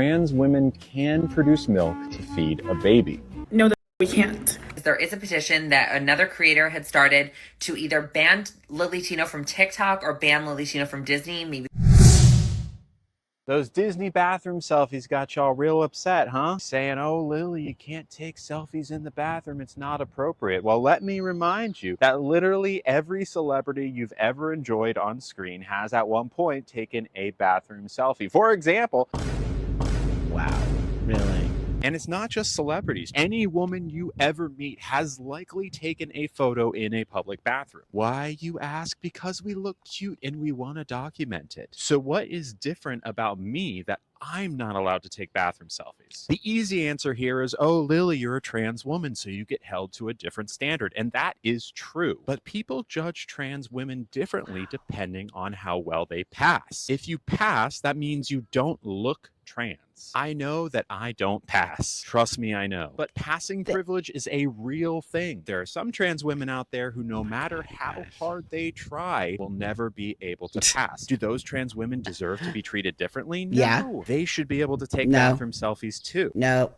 trans women can produce milk to feed a baby. No, we can't. There is a petition that another creator had started to either ban Lily Tino from TikTok or ban Lily Tino from Disney. Maybe Those Disney bathroom selfies got y'all real upset, huh? Saying, oh, Lily, you can't take selfies in the bathroom. It's not appropriate. Well, let me remind you that literally every celebrity you've ever enjoyed on screen has at one point taken a bathroom selfie. For example, Wow, really? and it's not just celebrities. Any woman you ever meet has likely taken a photo in a public bathroom. Why, you ask? Because we look cute and we want to document it. So what is different about me that I'm not allowed to take bathroom selfies? The easy answer here is, oh, Lily, you're a trans woman, so you get held to a different standard. And that is true. But people judge trans women differently depending on how well they pass. If you pass, that means you don't look trans. I know that I don't pass. Trust me, I know. But passing privilege is a real thing. There are some trans women out there who, no matter how hard they try, will never be able to pass. Do those trans women deserve to be treated differently? No. Yeah. They should be able to take No. bathroom selfies too. No,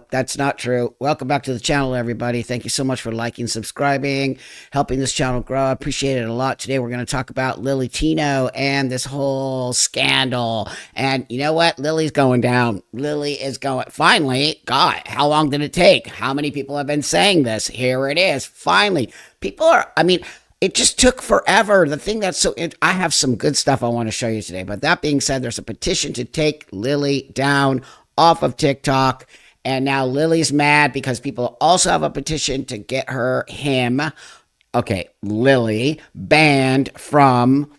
that's not true. Welcome back to the channel, everybody. Thank you so much for liking, subscribing, helping this channel grow. I appreciate it a lot. Today, we're going to talk about Lily Tino and this whole scandal. And you know what? Lily's going down. Lily is going. Finally, God, how long did it take? How many people have been saying this? Here it is. Finally, people are, I mean, it just took forever. The thing that's so, I have some good stuff I want to show you today. But that being said, there's a petition to take Lily down off of TikTok. And now Lily's mad because people also have a petition to get Lily banned from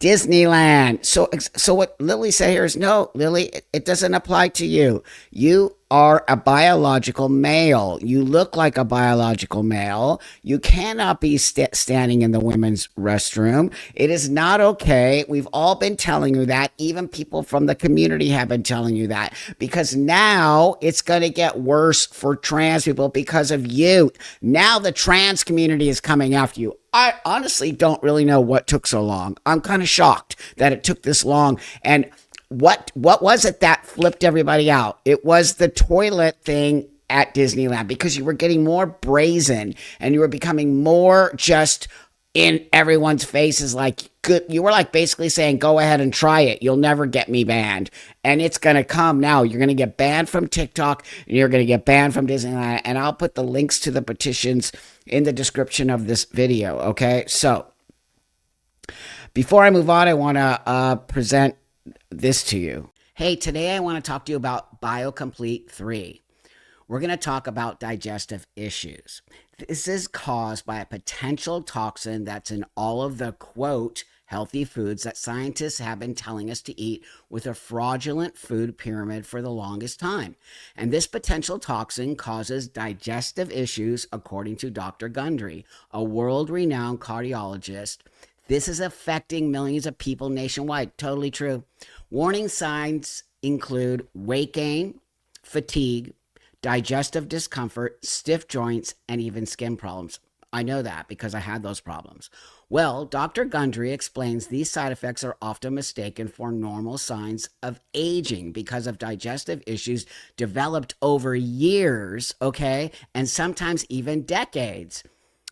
Disneyland. So what Lily said here is, no, Lily, it doesn't apply to you. You are a biological male. You look like a biological male. You cannot be standing in the women's restroom. It is not okay. We've all been telling you that. Even people from the community have been telling you that, because now it's going to get worse for trans people because of you. Now the trans community is coming after you. I honestly don't really know what took so long. I'm kind of shocked that it took this long. And what was it that flipped everybody out? It was the toilet thing at Disneyland, because you were getting more brazen and you were becoming more just in everyone's faces. Like, good, you were like basically saying, go ahead and try it. You'll never get me banned. And it's going to come now. You're going to get banned from TikTok and you're going to get banned from Disneyland. And I'll put the links to the petitions in the description of this video. Okay. So before I move on, I want to present this to you. Hey, today I want to talk to you about BioComplete 3. We're going to talk about digestive issues. This is caused by a potential toxin that's in all of the, quote, healthy foods that scientists have been telling us to eat with a fraudulent food pyramid for the longest time. And this potential toxin causes digestive issues, according to Dr. Gundry, a world-renowned cardiologist. This is affecting millions of people nationwide. Totally true. Warning signs include weight gain, fatigue, digestive discomfort, stiff joints, and even skin problems. I know that because I had those problems. Well, Dr. Gundry explains these side effects are often mistaken for normal signs of aging because of digestive issues developed over years, okay, and sometimes even decades.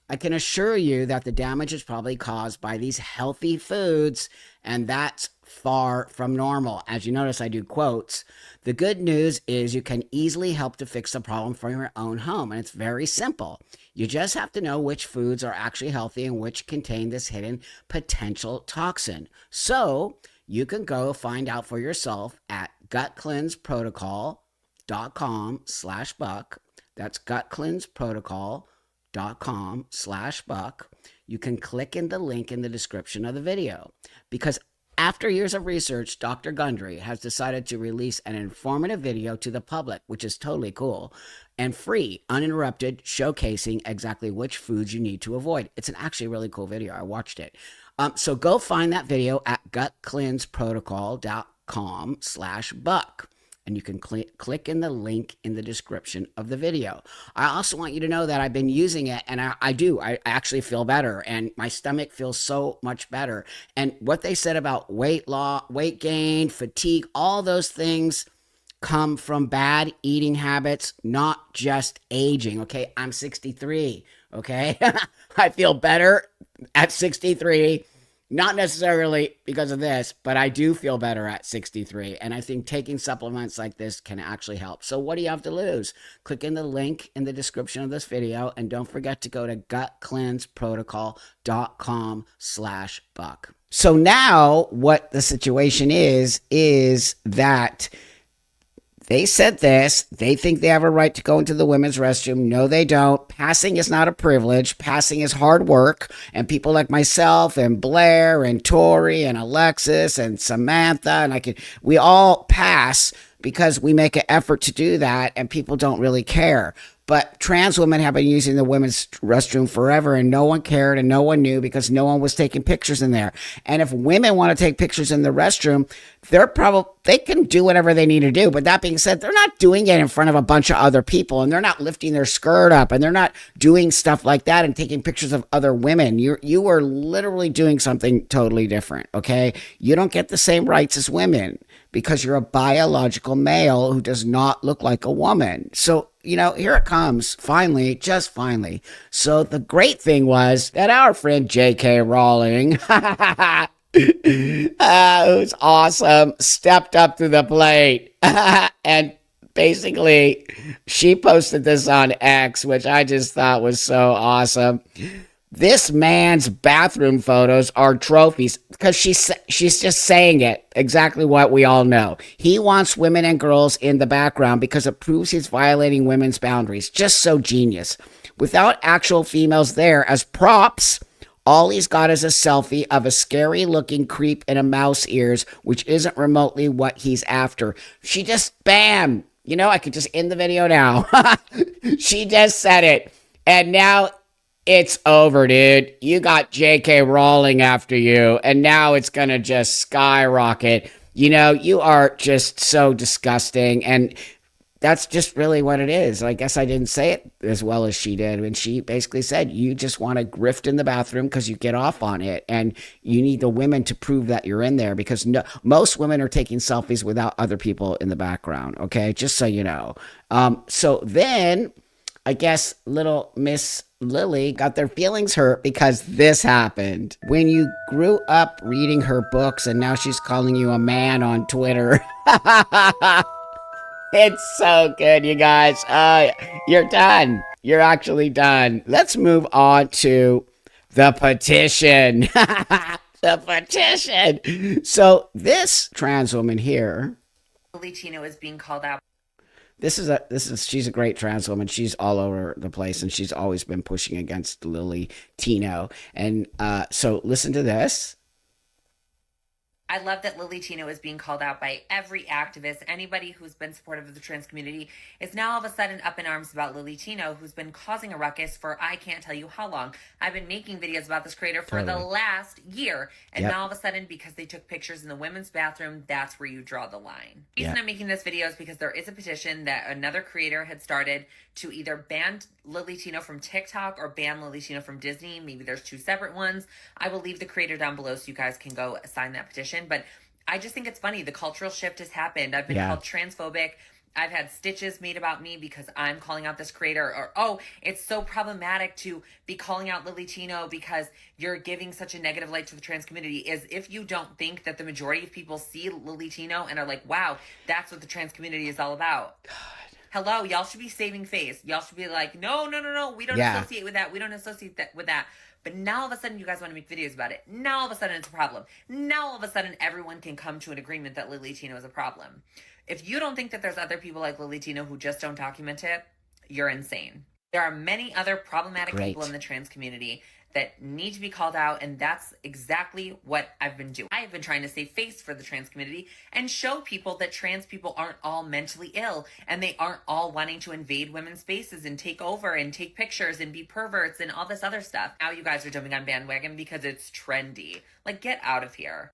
I can assure you that the damage is probably caused by these healthy foods, and that's far from normal. As you notice, I do quotes. The good news is you can easily help to fix the problem from your own home, and it's very simple. You just have to know which foods are actually healthy and which contain this hidden potential toxin. So you can go find out for yourself at gutcleanseprotocol.com/buck. That's gutcleanseprotocol.com/buck. You can click in the link in the description of the video, because after years of research, Dr. Gundry has decided to release an informative video to the public, which is totally cool, and free, uninterrupted, showcasing exactly which foods you need to avoid. It's an actually really cool video. I watched it. So go find that video at gutcleanseprotocol.com/buck. And you can click in the link in the description of the video. I also want you to know that I've been using it, and I actually feel better, and my stomach feels so much better. And what they said about weight loss, weight gain, fatigue, all those things come from bad eating habits, not just aging. Okay, I'm 63. Okay, I feel better at 63. Not necessarily because of this, but I do feel better at 63. And I think taking supplements like this can actually help. So what do you have to lose? Click in the link in the description of this video. And don't forget to go to gutcleanseprotocol.com/buck. So now what the situation is that they said this. They think they have a right to go into the women's restroom. No, they don't. Passing is not a privilege. Passing is hard work. And people like myself and Blair and Tori and Alexis and Samantha and we all pass because we make an effort to do that, and people don't really care. But trans women have been using the women's restroom forever, and no one cared and no one knew because no one was taking pictures in there. And if women want to take pictures in the restroom, they can do whatever they need to do. But that being said, they're not doing it in front of a bunch of other people, and they're not lifting their skirt up, and they're not doing stuff like that and taking pictures of other women. You are literally doing something totally different, okay? You don't get the same rights as women because you're a biological male who does not look like a woman. So, here it comes, finally, just finally. So the great thing was that our friend J.K. Rowling, who's awesome, stepped up to the plate. And basically, she posted this on X, which I just thought was so awesome. This man's bathroom photos are trophies because she's just saying it exactly what we all know. He wants women and girls in the background because it proves he's violating women's boundaries. Just so genius. Without actual females there as props, all he's got is a selfie of a scary looking creep in a mouse ears, which isn't remotely what he's after. She just, bam! I could just end the video now. She just said it. And now it's over, dude. You got J.K. Rowling after you, and now it's gonna just skyrocket. You are just so disgusting, and that's just really what it is. I guess I didn't say it as well as she did. And she basically said, you just want to grift in the bathroom because you get off on it, and you need the women to prove that you're in there because most women are taking selfies without other people in the background, okay? Just so you know. So then, I guess little Miss Lily got their feelings hurt because this happened. When you grew up reading her books and now she's calling you a man on Twitter. It's so good, you guys. You're done. You're actually done. Let's move on to the petition. The petition. So this trans woman here. Lily Tino is being called out. She's a great trans woman. She's all over the place, and she's always been pushing against Lily Tino. And so listen to this. I love that Lily Tino is being called out by every activist. Anybody who's been supportive of the trans community is now all of a sudden up in arms about Lily Tino, who's been causing a ruckus for I can't tell you how long. I've been making videos about this creator for the last year. And now all of a sudden, because they took pictures in the women's bathroom, that's where you draw the line. The reason I'm making this video is because there is a petition that another creator had started to either ban Lily Tino from TikTok or ban Lily Tino from Disney. Maybe there's two separate ones. I will leave the creator down below so you guys can go sign that petition. But I just think it's funny. The cultural shift has happened. I've been called transphobic. I've had stitches made about me because I'm calling out this creator. Or, oh, it's so problematic to be calling out Lily Tino because you're giving such a negative light to the trans community. As if you don't think that the majority of people see Lily Tino and are like, wow, that's what the trans community is all about. God. Hello, y'all should be saving face. Y'all should be like, no, we don't associate with that. We don't associate with that. But now all of a sudden you guys want to make videos about it. Now all of a sudden it's a problem. Now all of a sudden everyone can come to an agreement that Lily Tino is a problem. If you don't think that there's other people like Lily Tino who just don't document it, you're insane. There are many other problematic people in the trans community that need to be called out, and that's exactly what I've been doing. I have been trying to save face for the trans community and show people that trans people aren't all mentally ill, and they aren't all wanting to invade women's spaces and take over and take pictures and be perverts and all this other stuff. Now you guys are jumping on bandwagon because it's trendy. Like, get out of here.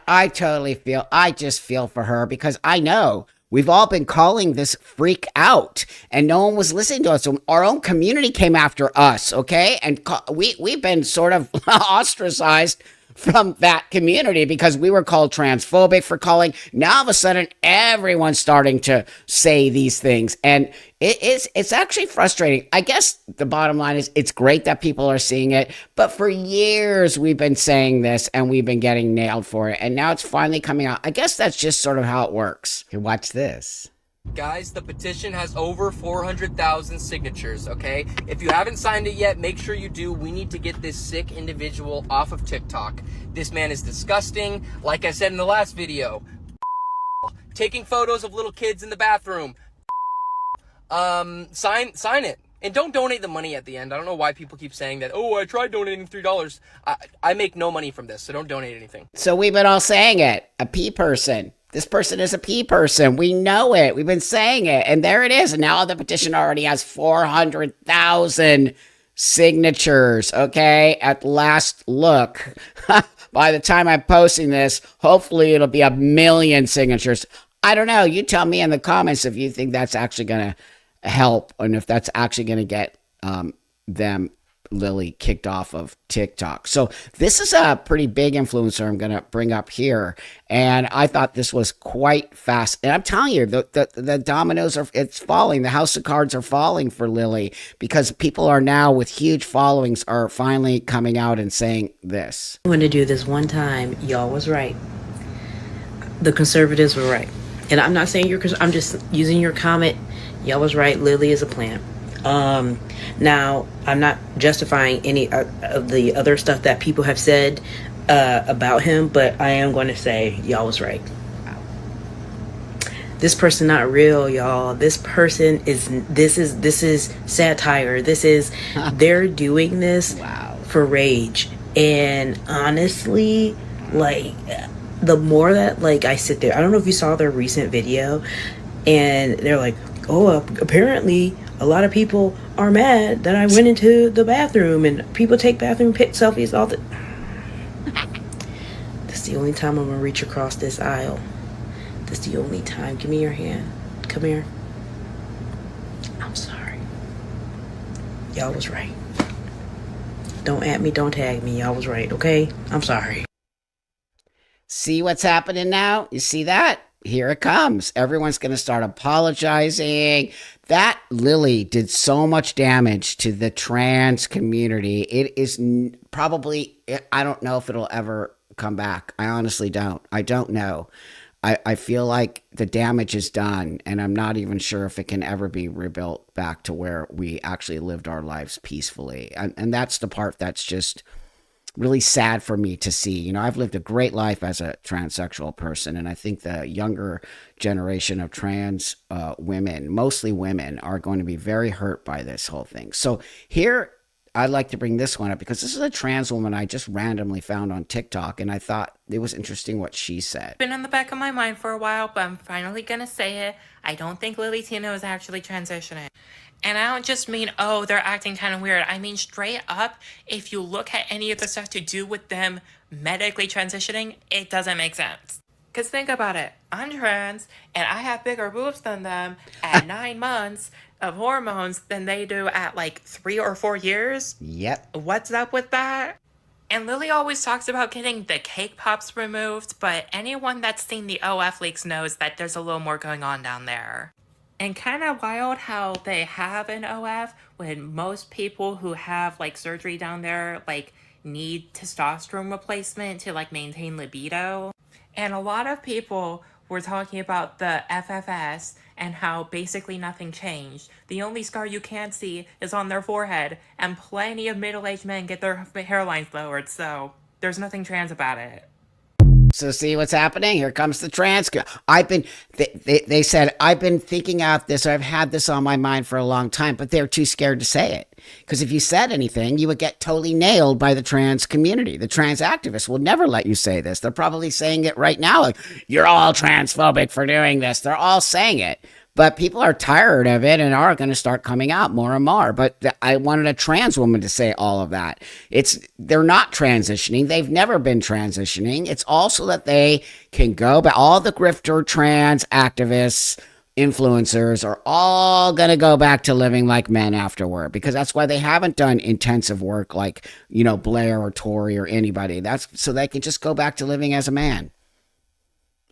I just feel for her because I know we've all been calling this freak out and no one was listening to us. So our own community came after us, okay? And we've been sort of ostracized from that community because we were called transphobic for calling. Now all of a sudden everyone's starting to say these things, and it's actually frustrating. I guess the bottom line is it's great that people are seeing it, but for years we've been saying this and we've been getting nailed for it, and now it's finally coming out. I guess that's just sort of how it works. Here, watch this. Guys, the petition has over 400,000 signatures, okay? If you haven't signed it yet, make sure you do. We need to get this sick individual off of TikTok. This man is disgusting. Like I said in the last video, taking photos of little kids in the bathroom. Sign it. And don't donate the money at the end. I don't know why people keep saying that. Oh, I tried donating $3. I make no money from this, so don't donate anything. So we've been all saying it. A P person. This person is a P person. We know it. We've been saying it. And there it is. And now the petition already has 400,000 signatures. Okay. At last look. By the time I'm posting this, hopefully it'll be 1 million signatures. I don't know. You tell me in the comments if you think that's actually going to help and if that's actually going to get Lily kicked off of TikTok. So this is a pretty big influencer I'm going to bring up here. And I thought this was quite fast. And I'm telling you, the dominoes it's falling. The house of cards are falling for Lily because people are now with huge followings are finally coming out and saying this. I want to do this one time. Y'all was right. The conservatives were right. And I'm not saying I'm just using your comment. Y'all was right. Lily is a plant. Now, I'm not justifying any of the other stuff that people have said about him, but I am going to say y'all was right. This person not real, y'all. This person is satire. They're doing this for rage. And honestly, like, the more that, like, I sit there, I don't know if you saw their recent video, and they're like, oh, apparently a lot of people are mad that I went into the bathroom and people take bathroom selfies all the... That's the only time I'm going to reach across this aisle. That's the only time. Give me your hand. Come here. I'm sorry. Y'all was right. Don't at me, don't tag me. Y'all was right, okay? I'm sorry. See what's happening now? You see that? Here it comes. Everyone's going to start apologizing. That Lily did so much damage to the trans community. It is probably, I don't know if it'll ever come back. I honestly don't. I don't know. I feel like the damage is done, and I'm not even sure if it can ever be rebuilt back to where we actually lived our lives peacefully. And that's the part that's just really sad for me to see. You know, I've lived a great life as a transsexual person, and I think the younger generation of trans women, mostly women, are going to be very hurt by this whole thing. So here, I'd like to bring this one up because this is a trans woman I just randomly found on TikTok, and I thought it was interesting what she said. Been on the back of my mind for a while, but I'm finally gonna say it. I don't think Lily Tino is actually transitioning. And I don't just mean, oh, they're acting kind of weird. I mean, straight up, if you look at any of the stuff to do with them medically transitioning, it doesn't make sense. Because think about it. I'm trans, and I have bigger boobs than them at 9 months of hormones than they do at like 3 or 4 years. Yep. What's up with that? And Lily always talks about getting the cake pops removed, but anyone that's seen the OF leaks knows that there's a little more going on down there. And kind of wild how they have an OF when most people who have like surgery down there like need testosterone replacement to like maintain libido. And a lot of people were talking about the FFS and how basically nothing changed. The only scar you can't see is on their forehead, and plenty of middle-aged men get their hairlines lowered, so there's nothing trans about it. So see what's happening? Here comes the trans. They said, I've been thinking out this, or I've had this on my mind for a long time, but they're too scared to say it. Because if you said anything, you would get totally nailed by the trans community. The trans activists will never let you say this. They're probably saying it right now. Like, you're all transphobic for doing this. They're all saying it. But people are tired of it and are going to start coming out more and more. But I wanted a trans woman to say all of that. They're not transitioning. They've never been transitioning. It's also that they can go back. All the grifter trans activists, influencers are all going to go back to living like men afterward, because that's why they haven't done intensive work like, Blair or Tory or anybody. That's so they can just go back to living as a man.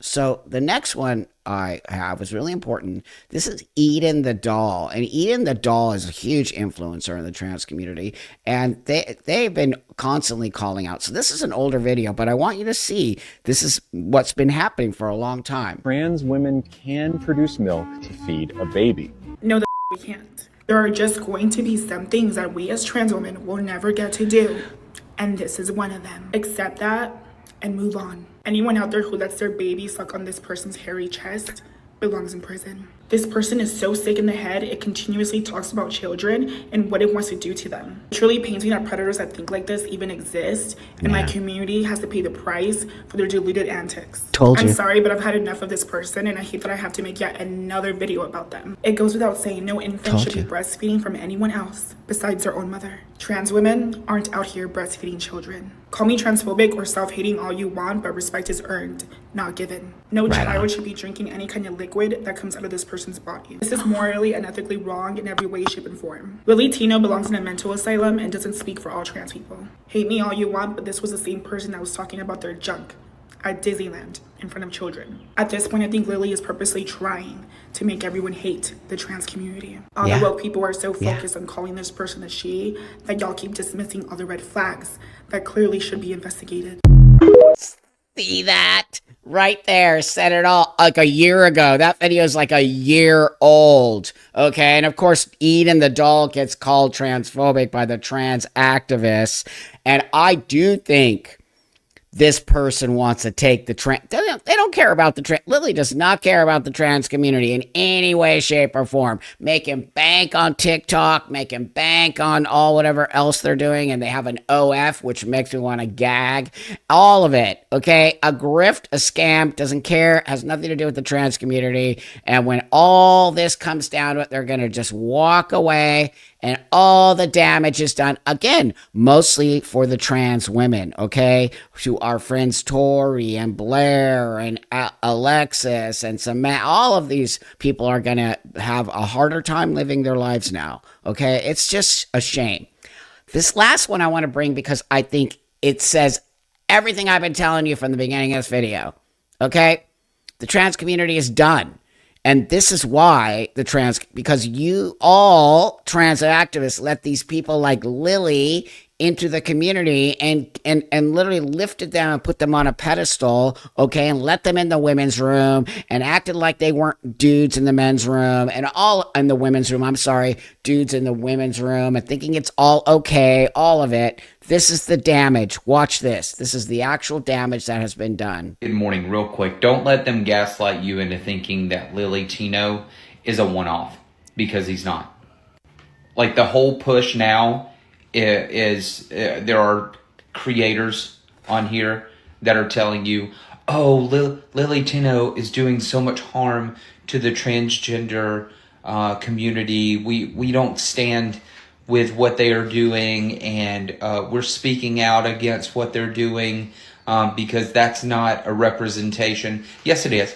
So the next one I have is really important. This is Eden the Doll. And Eden the Doll is a huge influencer in the trans community. And they've been constantly calling out. So this is an older video, but I want you to see this is what's been happening for a long time. Trans women can produce milk to feed a baby. No, we can't. There are just going to be some things that we as trans women will never get to do. And this is one of them. Accept that and move on. Anyone out there who lets their baby suck on this person's hairy chest belongs in prison. This person is so sick in the head, it continuously talks about children and what it wants to do to them. Truly painting that predators that think like this even exist, and my community has to pay the price for their deluded antics. Told you. I'm sorry, but I've had enough of this person, and I hate that I have to make yet another video about them. It goes without saying, no infant should be breastfeeding from anyone else besides their own mother. Trans women aren't out here breastfeeding children. Call me transphobic or self-hating all you want, but respect is earned, not given. No child should be drinking any kind of liquid that comes out of this person's body. This is morally and ethically wrong in every way, shape, and form. Lily Tino belongs in a mental asylum and doesn't speak for all trans people. Hate me all you want, but this was the same person that was talking about their junk at Disneyland in front of children. At this point, I think Lily is purposely trying to make everyone hate the trans community. All the woke people are so focused on calling this person a she that y'all keep dismissing all the red flags that clearly should be investigated. See that? Right there, said it all like a year ago. That video is like a year old. Okay, and of course, Eden the Doll gets called transphobic by the trans activists. And I do think this person wants to take the trans. They don't care about the trans. Lily does not care about the trans community in any way, shape, or form. Making bank on TikTok, making bank on all whatever else they're doing, and they have an OF, which makes me want to gag. All of it, okay? A grift, a scam, doesn't care, has nothing to do with the trans community. And when all this comes down to it, they're gonna just walk away, and all the damage is done, again, mostly for the trans women, okay? To our friends Tori and Blair and Alexis and Samantha, all of these people are going to have a harder time living their lives now, okay? It's just a shame. This last one I want to bring because I think it says everything I've been telling you from the beginning of this video, okay? The trans community is done. And this is why because you all trans activists let these people like Lily into the community and literally lifted them and put them on a pedestal, okay, and let them in the women's room and acted like they weren't dudes in the men's room and all in the women's room. I'm sorry, dudes in the women's room and thinking it's all okay, all of it. This is the damage. Watch this. This is the actual damage that has been done. Good morning, real quick. Don't let them gaslight you into thinking that Lily Tino is a one-off, because he's not. Like, the whole push now is there are creators on here that are telling you, oh, Lily Tino is doing so much harm to the transgender community. We don't stand with what they are doing, and we're speaking out against what they're doing because that's not a representation. Yes, it is.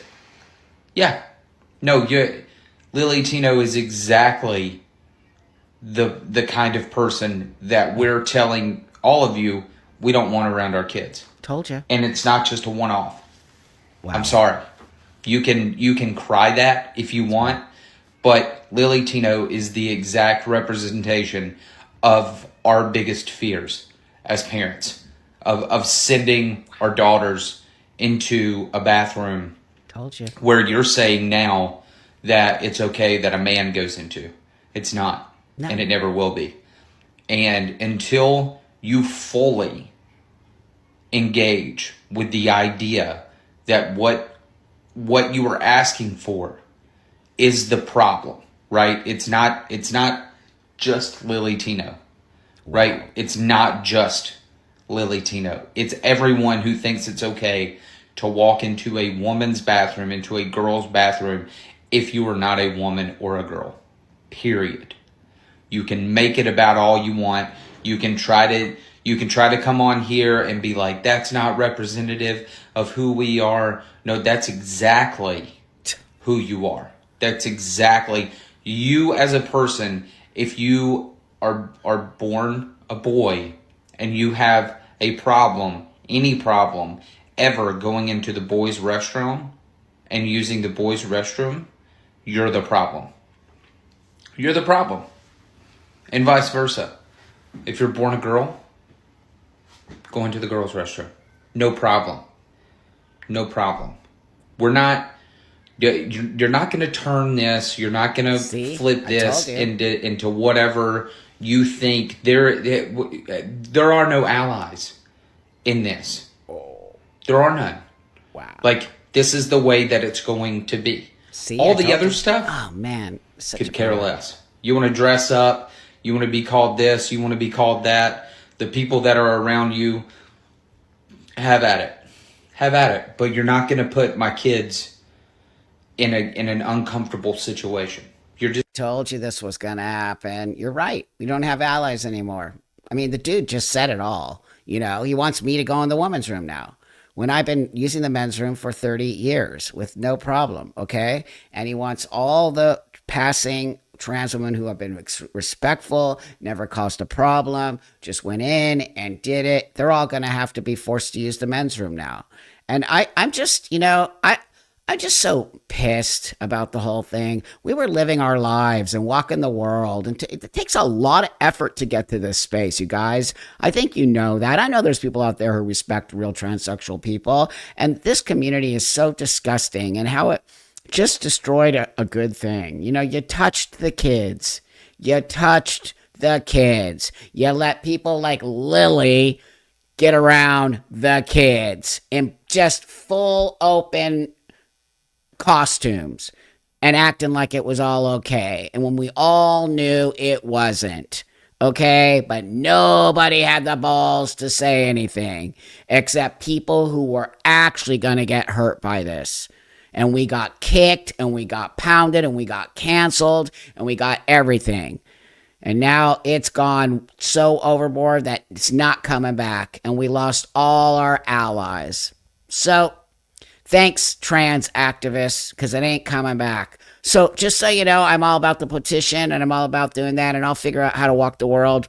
Yeah. No, Lily Tino is exactly the kind of person that we're telling all of you we don't want around our kids. Told you. And it's not just a one-off. Wow. I'm sorry. You can cry that if you want, but Lily Tino is the exact representation of our biggest fears as parents, of sending our daughters into a bathroom. Told you. Where you're saying now that it's okay that a man goes into. It's not. No. And it never will be. And until you fully engage with the idea that what you are asking for is the problem, right? It's not just Lily Tino, right? Wow. It's not just Lily Tino. It's everyone who thinks it's okay to walk into a woman's bathroom, into a girl's bathroom if you are not a woman or a girl. Period. You can make it about all you want. You can try to come on here and be like, that's not representative of who we are. No, that's exactly who you are. That's exactly you as a person. If you are born a boy and you have a problem, any problem, ever going into the boys' restroom and using the boys' restroom, you're the problem. You're the problem. And vice versa. If you're born a girl, go into the girls' restroom. No problem. No problem. You're not going to turn this. You're not going to flip this into whatever you think. There are no allies in this. There are none. Wow. Like, this is the way that it's going to be. See, all the other stuff, oh man, could care less. You want to dress up, you want to be called this, you want to be called that. The people that are around you, have at it. Have at it. But you're not going to put my kids in an uncomfortable situation. You're just told you this was going to happen. You're right. We don't have allies anymore. I mean, the dude just said it all. You know, he wants me to go in the women's room now, when I've been using the men's room for 30 years with no problem, okay? And he wants all the passing trans women who have been respectful, never caused a problem, just went in and did it. They're all going to have to be forced to use the men's room now. And I'm just, you know, I'm just so pissed about the whole thing. We were living our lives and walking the world, and it takes a lot of effort to get to this space, you guys. I think you know that. I know there's people out there who respect real transsexual people, and this community is so disgusting, and how it just destroyed a good thing. You know, you touched the kids. You touched the kids. You let people like Lily get around the kids in just full open costumes and acting like it was all okay, and when we all knew it wasn't okay. But nobody had the balls to say anything except people who were actually going to get hurt by this. And we got kicked, and we got pounded, and we got canceled, and we got everything. And now it's gone so overboard that it's not coming back, and we lost all our allies. So thanks, trans activists, because it ain't coming back. So just so you know, I'm all about the petition, and I'm all about doing that, and I'll figure out how to walk the world.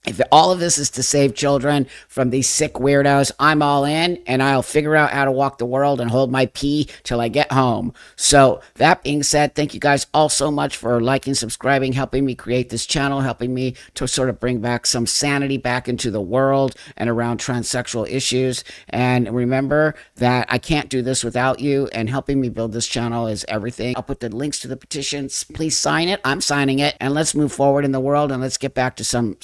If all of this is to save children from these sick weirdos, I'm all in, and I'll figure out how to walk the world and hold my pee till I get home. So that being said, thank you guys all so much for liking, subscribing, helping me create this channel, helping me to sort of bring back some sanity back into the world and around transsexual issues. And remember that I can't do this without you, and helping me build this channel is everything. I'll put the links to the petitions. Please sign it. I'm signing it, and let's move forward in the world, and let's get back to some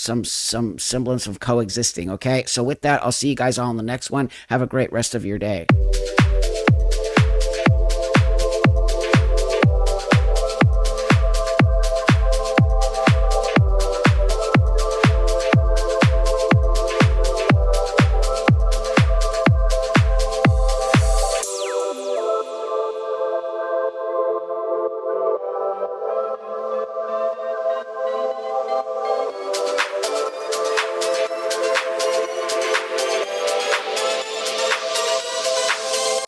semblance of coexisting, okay? So with that, I'll see you guys all in the next one. Have a great rest of your day.